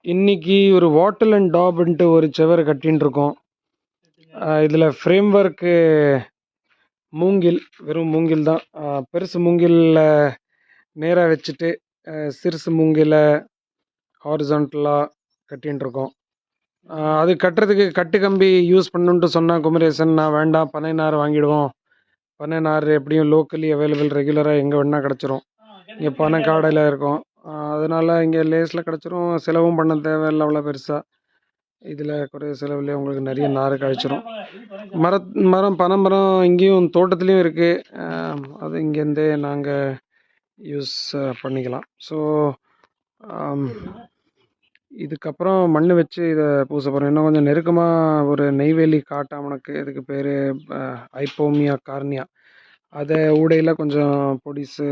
இன்னைக்கு ஒரு வாட்டல் அண்ட் டாப்ன்ட்டு ஒரு செவர் கட்டின்னு இருக்கோம். இதில் ஃப்ரேம் ஒர்க்கு மூங்கில், வெறும் மூங்கில் தான். பெருசு மூங்கிலில் நேராக வச்சுட்டு சிறுசு மூங்கில ஹாரிசான்டலாக கட்டின்னு இருக்கோம். அது கட்டுறதுக்கு கட்டு கம்பி யூஸ் பண்ணுன்ட்டு சொன்னால் குமரேசன், நான் வேண்டாம் பனை நார் வாங்கிடுவோம், பனை நார் எப்படியும் லோக்கலி அவைலபிள், ரெகுலராக எங்கே வேணால் கிடச்சிரும், இங்கே பனை காடையில் இருக்கும், அதனால் இங்கே லேஸில் கிடச்சிரும், செலவும் பண்ண தேவையில்லை அவ்வளோ பெருசாக. இதில் குறைய செலவுலேயே உங்களுக்கு நிறைய நார் கழிச்சிரும். பனை மரம் இங்கேயும் தோட்டத்துலேயும் இருக்குது, அது இங்கேருந்தே நாங்கள் யூஸ் பண்ணிக்கலாம். ஸோ இதுக்கப்புறம் மண் வச்சு இதை பூச போகிறோம். இன்னும் கொஞ்சம் நெருக்கமாக ஒரு நெய்வேலி காட்டாமணக்கு, இதுக்கு பேர் ஐப்போமியா கார்னியா, அதை ஊடையில் கொஞ்சம் பொடிசு